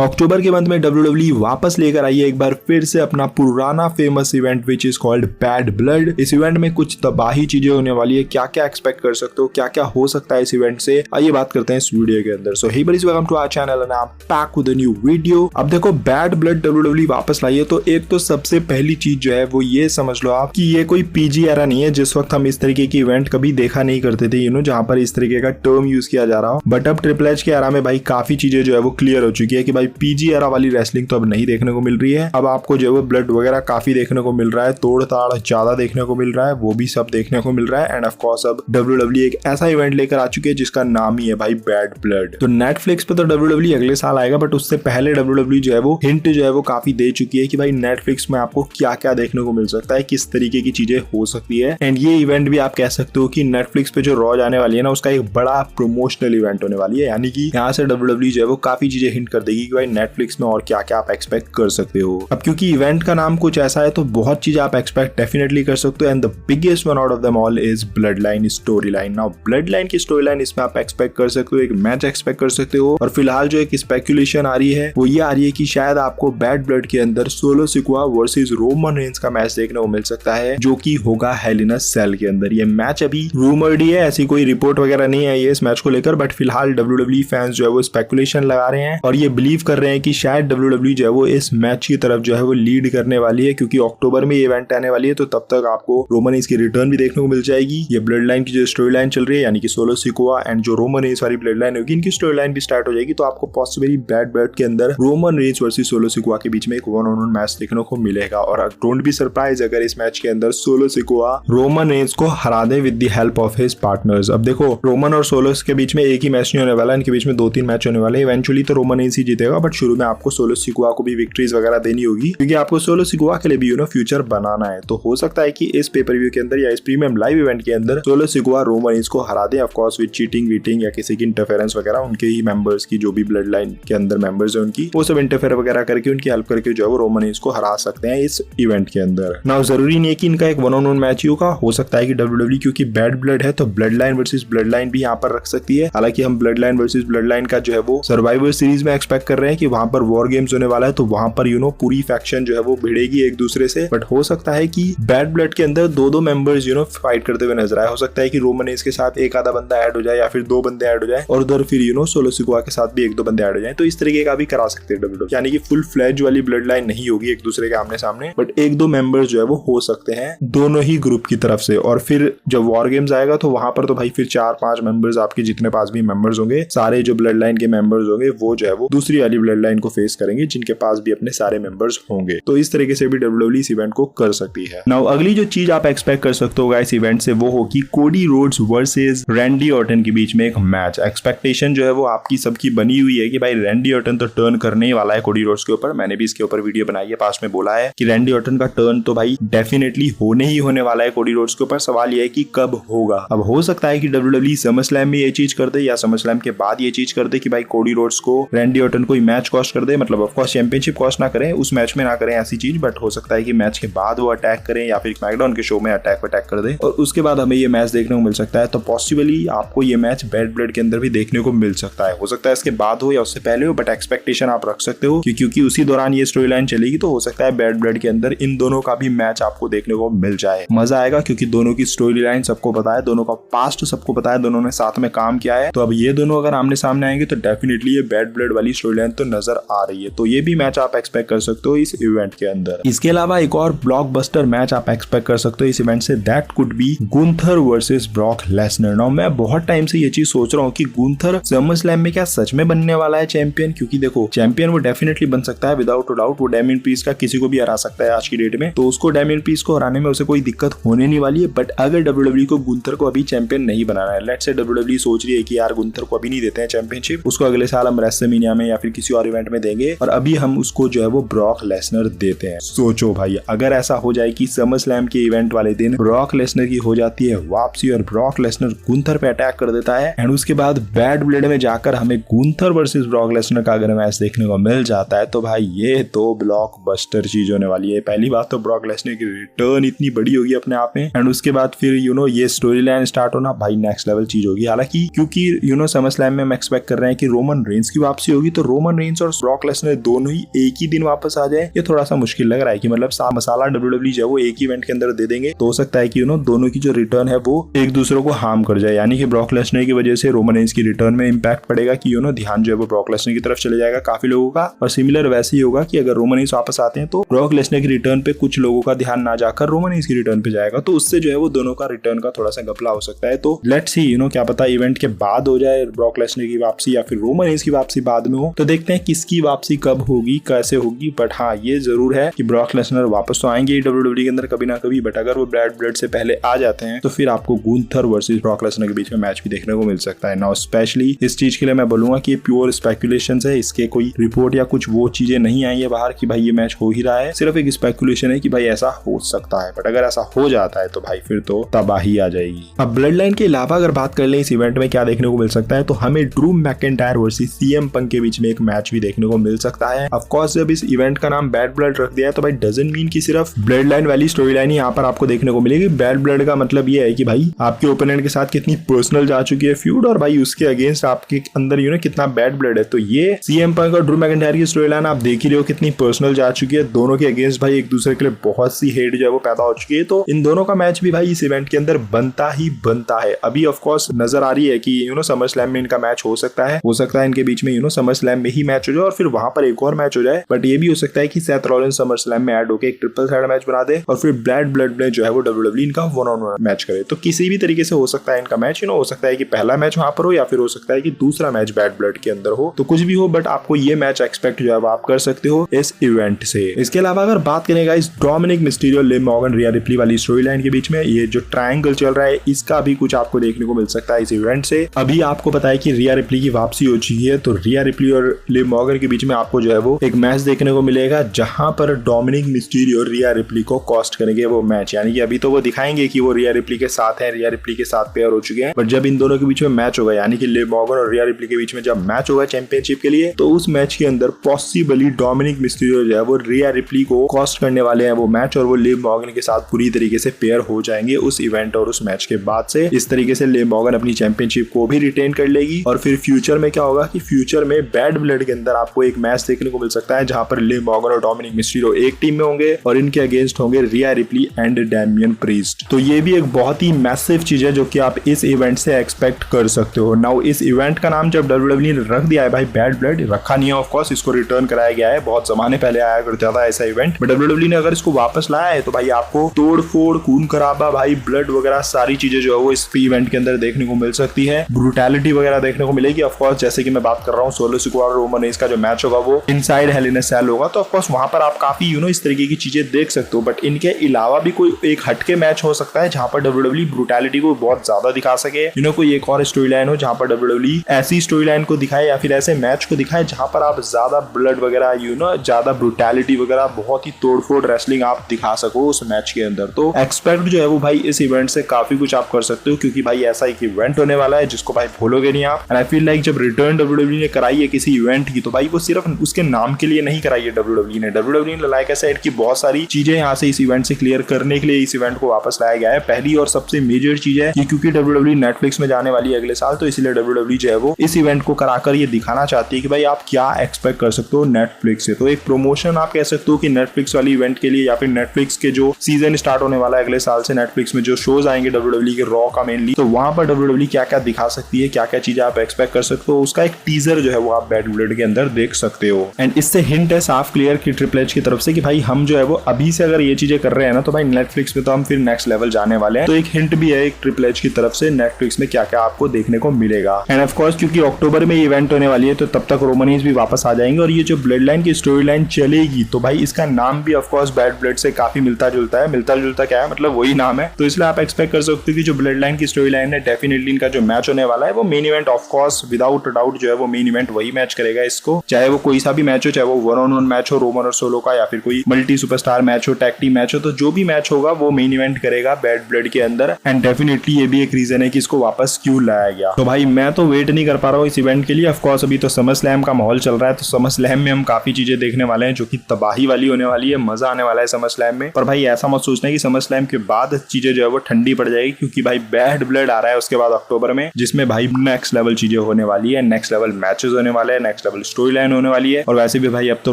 अक्टूबर के मंथ में WWE वापस लेकर आई है एक बार फिर से अपना पुराना famous event which is called bad blood. इस इवेंट में कुछ तबाही चीजें होने वाली है, क्या क्या एक्सपेक्ट कर सकते हो, क्या क्या हो सकता है इस इवेंट से, आइए बात करते हैं इस वीडियो के अंदर। So hey buddies, welcome to our channel and I am back with a new video. अब देखो, बैड ब्लड WWE वापस लाई है तो एक तो सबसे पहली चीज जो है वो ये समझ लो आप कि ये कोई पीजी एरा नहीं है जिस वक्त हम इस तरीके की इवेंट कभी देखा नहीं करते थे, जहां पर इस तरीके का टर्म यूज किया जा रहा हो। बट अब ट्रिपल एच के एरा में भाई काफी चीजें जो है वो क्लियर हो चुकी है कि भाई पीजी एरा वाली रेसलिंग तो अब नहीं देखने को मिल रही है। अब आपको जो है वो ब्लड वगैरह काफी देखने को मिल रहा है, तोड़ ताड़ ज्यादा देखने को मिल रहा है, वो भी सब देखने को मिल रहा है। एंड ऑफ कोर्स अब WWE एक ऐसा इवेंट लेकर आ चुकी है जिसका नाम ही है भाई बैड ब्लड। तो नेटफ्लिक्स पे तो WWE अगले साल आएगा, बट उससे पहले WWE जो है वो हिंट जो है वो काफी दे चुकी है कि भाई नेटफ्लिक्स में आपको क्या क्या देखने को मिल सकता है, किस तरीके की चीजें हो सकती है। एंड ये इवेंट भी आप कह सकते हो कि नेटफ्लिक्स पे जो रॉ आने वाली है ना, उसका एक बड़ा प्रमोशनल इवेंट होने वाली है। यानी कि यहाँ से WWE जो है वो काफी चीजें हिंट कर देगी कि भाई नेटफ्लिक्स में और क्या क्या आप एक्सपेक्ट कर सकते हो। अब क्योंकि इवेंट का नाम कुछ ऐसा है तो बहुत चीज आप एक्सपेक्ट डेफिनेटली कर सकते हो। And the biggest one out of them all is blood line story line. Now blood line की स्टोरी लाइन इसमें आप एक्सपेक्ट कर सकते हो, एक मैच एक्सपेक्ट कर सकते हो। और फिलहाल जो एक स्पेकुलेशन आ रही है वो ये आ रही है कि शायद आपको बैड ब्लड के अंदर सोलो सिकुआ वर्सेस रोमन रेंस का मैच देखने को मिल सकता है, जो कि होगा हेल इन अ सेल के अंदर। ये मैच अभी रूमर्ड ही है, ऐसी कोई रिपोर्ट वगैरह नहीं है ये इस मैच को लेकर, बट फिलहाल WWE फैंस जो है वो स्पेकुलेशन लगा रहे हैं और ये बिलीव कर रहे हैं कि शायद WWE जो है वो इस मैच की तरफ जो है वो लीड करने वाली है, क्योंकि अक्टूबर में ये इवेंट आने वाली है। तो तब तक आपको रोमन रेंस की रिटर्न भी देखने को मिल जाएगी। ये ब्लड लाइन की जो स्टोरी लाइन चल रही है, यानी कि सोलो सिकुआ एंड जो रोमन रेंस वाली ब्लड लाइन होगी, इनकी स्टोरी लाइन भी स्टार्ट हो जाएगी। तो आपको पॉसिबली बैड ब्लड के अंदर रोमन रेंस वर्सेस सोलो सिकुआ के बीच में एक वन ऑन वन मैच देखने को मिलेगा। और डोंट बी सरप्राइज अगर इस मैच के अंदर सोलो सिकुआ रोमन रेंस को हरा दे with the help of his partners. अब देखो, रोमन और सोलोस के बीच में एक ही मैच नहीं होने वाला, इनके बीच में 2-3 मैच होने वाले। इवेंचुअली तो रोमन रेंस ही जीतेगा, बट शुरू में आपको सोलो सिकुआ को भी विक्ट्रीज वगैरह देनी होगी, क्योंकि आपको सोलो सिकुआ के लिए भी फ्यूचर बनाना है। तो हो सकता है कि इस पेपर व्यू के अंदर या इस प्रीमियम लाइव इवेंट के अंदर सोलो सिकुआ रोमन रेंस को हरा दे, ऑफ कोर्स विद चीटिंग वीटिंग या किसी की इंटरफेरेंस वगैरह, उनके ही मेंबर्स की, जो भी ब्लड लाइन के अंदर मेंबर्स है उनकी, वो सब इंटरफेयर वगैरह करके उनकी हेल्प करके जो है वो रोमन रेंस को हरा सकते हैं इस इवेंट के अंदर। नाउ जरूरी नहीं है कि इनका एक वन ऑन वन मैच ही होगा, हो सकता है कि WWE क्योंकि बैड ब्लड है तो blood line versus blood line भी यहाँ पर रख सकती है। हालांकि हम blood line versus blood line का जो है वो सर्वाइवर सीरीज में एक्सपेक्ट कर रहे हैं कि वहां पर वॉर गेम्स होने वाला है, तो वहां पर पूरी फैक्शन जो है वो भिड़ेगी एक दूसरे से। बट हो सकता है कि बैड ब्लड के अंदर दो मेंबर्स फाइट करते हुए नजर आए। हो सकता है कि रोमन रेंस के साथ एक आधा बंदा ऐड हो जाए या फिर 2 बंदे ऐड हो जाए, और उधर फिर सोलो सिकुआ के साथ भी 1-2 बंदे ऐड हो जाए। तो इस तरीके का भी करा सकते हैं WWE, यानी कि फुल फ्लैज वाली ब्लड लाइन नहीं होगी एक दूसरे के आमने सामने, बट 1-2 मेंबर्स जो है वो हो सकते हैं दोनों ही ग्रुप की तरफ से। और फिर जब वॉर गेम्स आएगा तो वहां पर तो भाई फिर 4-5 मेंबर्स, आपके जितने पास भी मेंबर्स होंगे, सारे जो ब्लड लाइन के मेंबर्स होंगे वो जो है वो दूसरी वाली ब्लड लाइन को फेस करेंगे जिनके पास भी अपने सारे मेंबर्स होंगे। तो इस तरीके से भी WWE इस इवेंट को कर सकती है। नाउ अगली जो चीज आप एक्सपेक्ट कर सकते हो इस इवेंट से वो होगी Cody Rhodes versus Randy Orton के बीच में एक मैच। एक्सपेक्टेशन जो है वो आपकी सबकी बनी हुई है कि भाई रैंडी ऑर्टन तो टर्न करने ही वाला है कोडी रोड्स के ऊपर। मैंने भी इसके ऊपर वीडियो बनाई है, पास में बोला है कि रैंडी ऑर्टन का टर्न तो भाई डेफिनेटली होने ही होने वाला है कोडी रोड्स के ऊपर। सवाल यह है कि कब होगा। अब हो सकता है कि WWE समरस्लैम में ये चीज कर दे या समरस्लैम के बाद ये चीज कर दे कि भाई कोडी रोड्स को रैंडी ऑर्टन कोई मैच कॉस्ट कर दे, मतलब ऑफ कोर्स चैंपियनशिप कॉस्ट ना करें, उस मैच में ना करें ऐसी चीज, बट हो सकता है कि मैच के बाद वो अटैक करें या फिर स्मैकडाउन के शो में अटैक कर दे और उसके बाद हमें ये मैच देखने को मिल सकता है। तो पॉसिबली आपको ये मैच बैड ब्लड के अंदर भी देखने को मिल सकता है। हो सकता है इसके बाद हो या उससे पहले हो, बट एक्सपेक्टेशन आप रख सकते हो क्योंकि उसी दौरान ये स्टोरी लाइन चलेगी। तो हो सकता है बैड ब्लड के अंदर इन दोनों का भी मैच आपको देखने को मिल जाए। मजा आएगा क्योंकि दोनों की स्टोरी लाइन सबको पता है, दोनों का पास्ट सबको पता है, दोनों ने साथ में काम किया है। तो अब ये दोनों अगर आमने सामने आएंगे तो डेफिनेटली ये बैड ब्लड वाली स्टोरी लाइन तो नजर आ रही है। तो ये भी मैच आप एक्सपेक्ट कर सकते हो इस इवेंट के अंदर। इसके अलावा एक और ब्लॉकबस्टर मैच आप एक्सपेक्ट कर सकते हो इस इवेंट से, that could be Gunther versus Brock Lesnar. Now मैं बहुत टाइम से ये चीज सोच रहा हूँ कि गुंथर समरस्लैम में क्या सच में बनने वाला है चैंपियन, क्योंकि देखो चैंपियन वो डेफिनेटली बन सकता है विदाउट डाउट, वो डेमियन प्रीस्ट का किसी को भी हरा सकता है आज की डेट में, तो उसको डेमियन प्रीस्ट को हराने में उसे कोई दिक्कत होने नहीं वाली है। बट अगर WWE को गुंथर को अभी चैंपियन नहीं बनाना है, लेट्स से WWE सोच रही है कि यार गुंथर को अभी नहीं देते हैं चैंपियनशिप, उसको अगले साल हम रेसलमेनिया में या फिर किसी और इवेंट में देंगे और अभी हम उसको जो है वो ब्रॉक लेसनर देते हैं। सोचो भाई, अगर ऐसा हो जाए कि समरस्लैम के इवेंट वाले दिन ब्रॉक लेसनर की हो जाती है वापसी और ब्रॉक लेसनर गुंथर पे अटैक कर देता है एंड उसके बाद बैड ब्लड में जाकर हमें गुंथर वर्सेस ब्रॉक लेसनर का अगर मैच देखने को मिल जाता है तो भाई ये तो ब्लॉकबस्टर चीज होने वाली है। पहली बात तो ब्रॉक लेसनर की रिटर्न इतनी बड़ी होगी अपने आप में एंड उसके बाद फिर ये स्टोरी लाइन स्टार्ट होना भाई नेक्स्ट लेवल चीज होगी। हालांकि क्योंकि समरस्लैम में हम एक्सपेक्ट कर रहे हैं कि रोमन रेंस की वापसी होगी, तो रोमन रोमन रेंस और ब्रॉक लेसनर दोनों ही एक ही दिन वापस आ जाए, ये थोड़ा सा मुश्किल लग रहा है कि मतलब मसाला WWE जो है वो एक ही इवेंट के अंदर दे देंगे तो हो सकता है कि दोनों की जो रिटर्न है वो एक दूसरे को हार्म कर जाए, यानी कि ब्रॉक लेसनर की वजह से रोमन रेंस की रिटर्न में इंपैक्ट पड़ेगा कि ध्यान जो है वो ब्रॉक लेसनर की तरफ चले जाएगा काफी लोगों का। और सिमिलर वैसे ही होगा कि अगर रोमन रेंस वापस आते हैं तो ब्रॉक लेसनर की रिटर्न पे कुछ लोगों का ध्यान ना जाकर रोमन रेंस की रिटर्न पे जाएगा, तो उससे जो है वो दोनों का रिटर्न का थोड़ा सा घपला हो सकता है। तो लेट्स सी क्या पता इवेंट के बाद हो जाए ब्रॉक लेसनर की वापसी या फिर रोमन रेंस की वापसी बाद में हो, तो देखते हैं किसकी वापसी कब होगी, कैसे होगी। बट हाँ, ये जरूर है कि ब्रॉक लेसनर वापस तो आएंगे WWE के अंदर कभी ना कभी, बट अगर वो बैड ब्लड से पहले आ जाते हैं तो फिर आपको गुंथर वर्सेस ब्रॉक लेसनर के बीच में मैच भी देखने को मिल सकता है। नाउ स्पेशली इस चीज के लिए मैं बोलूंगा कि प्योर स्पेकुलेशन है, इसके कोई रिपोर्ट या कुछ वो चीजें नहीं आई है बाहर कि भाई ये मैच हो ही रहा है, सिर्फ एक स्पेकुलेशन है कि भाई ऐसा हो सकता है। बट अगर ऐसा हो जाता है तो भाई फिर तो तबाही आ जाएगी। अब ब्लड लाइन के अलावा अगर बात कर ले इस इवेंट में क्या देखने को मिल सकता है, तो हमें ड्रू मैकइंटायर वर्सेस CM पंक के बीच में एक मैच भी देखने को मिल सकता है। ऑफ कोर्स जब इस इवेंट का नाम बैड ब्लड रख दिया है तो भाई डजंट मीन कि सिर्फ ब्लड लाइन वाली स्टोरी लाइन यहाँ पर आपको देखने को मिलेगी। बैड ब्लड का मतलब ये है कि भाई आपके ओपोनेंट के साथ कितनी पर्सनल जा चुकी है फ्यूड और भाई उसके अगेंस्ट आपके अंदर कितना बैड ब्लड है। तो ये CM पंक और ड्रू मैकइंटायर की स्टोरी लाइन आप देख ही रहे हो कितनी पर्सनल जा चुकी है, दोनों के अगेंस्ट भाई एक दूसरे के लिए बहुत सी हेट जो है वो पैदा हो चुकी है। तो इन दोनों का मैच भी भाई इस इवेंट के अंदर बनता ही बनता है। अभी ऑफ कोर्स नजर आ रही है कि समर स्लैम में इनका मैच हो सकता है इनके बीच में समर स्लैम में ही मैच हो जाए और फिर वहां पर एक और मैच हो जाए। बट ये भी हो सकता है कि सेथ रॉलिंस समर स्लैम में ऐड होकर एक ट्रिपल थ्रेट मैच बना दे और फिर बैड ब्लड में जो है वो WWE इनका 1-on-1 मैच करे। तो किसी भी तरीके से हो सकता है इनका मैच, हो सकता है कि पहला मैच वहां पर हो या फिर हो सकता है कि दूसरा मैच बैड ब्लड के अंदर हो, तो कुछ भी हो बट आपको ये मैच एक्सपेक्ट जो है आप कर सकते हो इस इवेंट से। इसके अलावा अगर बात करेगा इस डोमिनिक मिस्टीरियो लिव मॉर्गन रिया रिप्ली वाली स्टोरी लाइन के बीच में ये जो ट्रायंगल चल रहा है इसका भी कुछ आपको देखने को मिल सकता है इस इवेंट से। अभी आपको पता है कि रिया रिप्ली की वापसी हो चुकी है, तो रिया रिप्ली और लिव मॉर्गन के बीच में आपको जो है वो एक मैच देखने को मिलेगा जहां पर डोमिनिक मिस्टीरियो रिया रिप्ली को कॉस्ट करेंगे वो मैच। यानी कि अभी तो वो दिखाएंगे कि वो रिया रिप्ली के साथ है, रिया रिप्ली के साथ पेयर हो चुके हैं, बट जब इन दोनों के बीच में मैच होगा यानी कि लिव मॉर्गन और रिया रिप्ली के बीच में जब मैच होगा चैंपियनशिप के लिए, तो उस मैच के अंदर पॉसिबली डोमिनिक मिस्टीरियो जो है वो रिया रिप्ली को कॉस्ट करने वाले हैं वो मैच और वो लिव मॉर्गन के साथ पूरी तरीके से पेयर हो जाएंगे उस इवेंट और उस मैच के बाद से। इस तरीके से लिव मॉर्गन अपनी चैंपियनशिप को भी रिटेन कर लेगी और फिर फ्यूचर में क्या होगा कि फ्यूचर में बैड ब्लड के अंदर आपको एक मैच देखने को मिल सकता है जहां पर लिव मॉर्गन और डोमिनिक मिस्टीरियो एक टीम में होंगे और इनके अगेंस्ट होंगे रिया रिप्ली एंड डैमियन प्रीस्ट। तो ये भी एक बहुत ही मैसिव चीज है जो कि आप इस इवेंट से एक्सपेक्ट कर सकते हो। नाउ इस इवेंट का नाम जब WWE ने रख दिया है भाई बैड ब्लड, रखा नहीं है ऑफ कोर्स, इसको रिटर्न कराया गया है, बहुत जमाने पहले आया करता था ऐसा इवेंट, बट WWE ने अगर इसको वापस लाया है तो भाई आपको तोड़ फोड़ खून खराबा भाई ब्लड वगैरह सारी चीजें जो है वो इस इवेंट के अंदर देखने को मिल सकती है, ब्रूटैलिटी वगैरह देखने को मिलेगी। ऑफ कोर्स जैसे कि मैं बात कर रहा हूँ सोलो सिक्वा और रोमन रेंस का जो मैच होगा वो इनसाइड हेल इन अ सेल होगा, तो ऑफ कोर्स वहां पर आप काफी इस तरीके की चीजें देख सकते हो। बट इनके अलावा भी कोई एक हटके मैच हो सकता है जहां पर WWE ब्रूटैलिटी को बहुत ज्यादा दिखा सके, कोई एक और स्टोरी लाइन हो जहां पर WWE ऐसी स्टोरी लाइन को दिखाए या फिर ऐसे मैच को दिखाए जहां पर आप ज्यादा ब्लड वगैरह ज्यादा ब्रूटैलिटी वगैरह बहुत ही तोड़फोड़ रेसलिंग आप दिखा सको उस मैच के अंदर। तो एक्सपेक्ट जो है वो भाई इस इवेंट से काफी कुछ आप कर सकते हो क्योंकि भाई ऐसा एक इवेंट होने वाला है जिसको भाई भूलोगे नहीं आप। एंड आई फील लाइक जब रिटर्न WWE ने कराई है किसी इवेंट की तो भाई वो सिर्फ उसके नाम के लिए नहीं कराई है WWE ने लाइक ऐसा की बहुत सारी चीजें यहाँ से इस इवेंट से क्लियर करने के लिए इस इवेंट को वापस लाया गया है। पहली और सबसे मेजर चीज है कि क्योंकि WWE नेटफ्लिक्स में जाने वाली है अगले साल, तो इसलिए WWE जो है वो इस इवेंट को कराकर ये दिखाना चाहती है कि भाई आप क्या एक्सपेक्ट कर सकते हो नेटफ्लिक्स से। तो एक प्रमोशन आप कह सकते हो कि नेटफ्लिक्स वाली इवेंट के लिए या फिर नेटफ्लिक्स के जो सीजन स्टार्ट होने वाला है अगले साल से नेटफ्लिक्स में जो शोज आएंगे WWE के रॉ का मेनली, तो वहां पर WWE क्या क्या दिखा सकती है, क्या क्या चीजें आप एक्सपेक्ट कर सकते हो, उसका एक टीजर जो है वो आप बैड ब्लड के अंदर देख सकते हो। एंड इससे हिंट है साफ क्लियर की ट्रिपल एच की तरफ से कि भाई हम जो है वो अभी से अगर ये चीजें कर रहे हैं ना तो भाई नेटफ्लिक्स पे तो हम फिर नेक्स्ट लेवल जाने वाले हैं। तो एक हिंट भी है एक ट्रिपल एच की तरफ से नेटफ्लिक्स में क्या क्या आपको देखने को मिलेगा। एंड ऑफ कोर्स क्योंकि अक्टूबर में इवेंट होने वाली है तो तब तक रोमन रेंस भी वापस आ जाएंगे और ये जो ब्लड लाइन की स्टोरी लाइन चलेगी तो भाई इसका नाम भी ऑफ कोर्स बैड ब्लड से काफी मिलता जुलता है। मिलता जुलता क्या है मतलब वही नाम है, तो इसलिए आप एक्सपेक्ट कर सकते हो कि जो ब्लड लाइन की स्टोरी लाइन है डेफिनेटली इनका जो मैच होने वाला है वो main event of course without doubt जो है वो मेन इवेंट वही मैच करेगा इसको, चाहे वो कोई सा भी मैच हो, चाहे वो 1-on-1 मैच हो रोमन और सोलो का या फिर कोई मल्टी सुपरस्टार मैच हो, टैग टीम मैच हो, तो जो भी मैच होगा वो मेन इवेंट करेगा बैड ब्लड के अंदर। एंड डेफिनेटली ये भी एक रीजन है कि इसको वापस क्यों लाया गया। तो भाई मैं तो वेट नहीं कर पा रहा हूँ इस इवेंट के लिए। ऑफ कोर्स अभी तो समर स्लैम का माहौल चल रहा है, तो समर स्लैम में हम काफी चीजें देखने वाले हैं जो कि तबाही वाली होने वाली है, मजा आने वाला है समर स्लैम में। पर भाई ऐसा मत सोचना कि समर स्लैम के बाद चीजें जो है वो ठंडी पड़ जाएगी, क्योंकि भाई बैड ब्लड आ रहा है उसके बाद अक्टूबर में, जिसमें भाई नेक्स्ट लेवल चीजें होने वाली है, नेक्स्ट लेवल मैचेस होने वाले हैं, नेक्स्ट लेवल स्टोरी लाइन होने वाली है। और वैसे भी भाई अब तो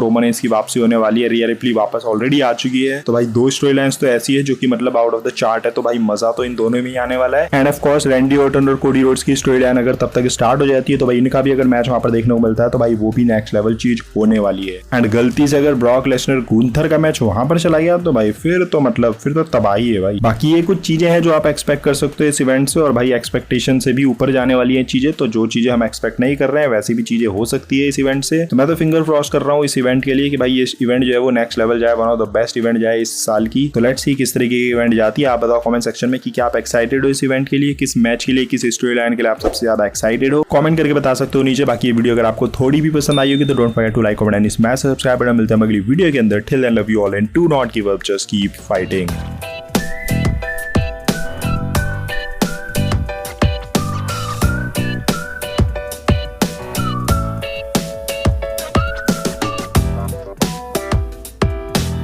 रोमन रेंस की वापसी होने वाली है, रिया रिप्ली वापस ऑलरेडी आ चुकी है। तो भाई 2 स्टोरी लाइंस तो ऐसी है जो कि मतलब आउट ऑफ द चार्ट है। तो भाई मजा तो इन दोनों में ही आने वाला है। End of course Randy Orton और कोडी रोड्स की स्टोरी लाइन अगर तब तक स्टार्ट हो जाती है तो भाई इनका भी अगर मैच वहां पर देखने को मिलता है तो भाई वो भी नेक्स्ट लेवल चीज होने वाली है। एंड गलती से अगर ब्रॉक लेसनर गुंथर का मैच वहां पर चला गया तो भाई फिर तो तबाही है भाई। बाकी ये कुछ चीजें हैं जो आप एक्सपेक्ट कर सकते हो इस इवेंट से, और भाई एक्सपेक्टेशन से भी ऊपर जाने वाली है चीजें। तो जो चीजें हम एक्सपेक्ट नहीं कर रहे हैं वैसी भी चीजें हो सकती है इस इवेंट से। तो मैं तो फिंगर क्रॉस कर रहा हूँ इस इवेंट के लिए कि भाई ये इवेंट जो है वो नेक्स्ट लेवल जाए, one of the best event जाए इस साल की। तो लेट्स सी किस तरीके की इवेंट जाती है। आप बताओ कमेंट सेक्शन में कि क्या आप एक्साइटेड हो इस इवेंट के लिए, किस मैच के लिए, किस स्टोरी लाइन के लिए आप सबसे ज्यादा एक्साइटेड हो। कमेंट करके बता सकते हो नीचे। बाकी ये वीडियो अगर आपको थोड़ी भी पसंद आई होगी तो don't forget to like, comment and smash subscribe button. मिलते हैं अगली वीडियो के अंदर। Till then love you all and do not give up, just keep fighting.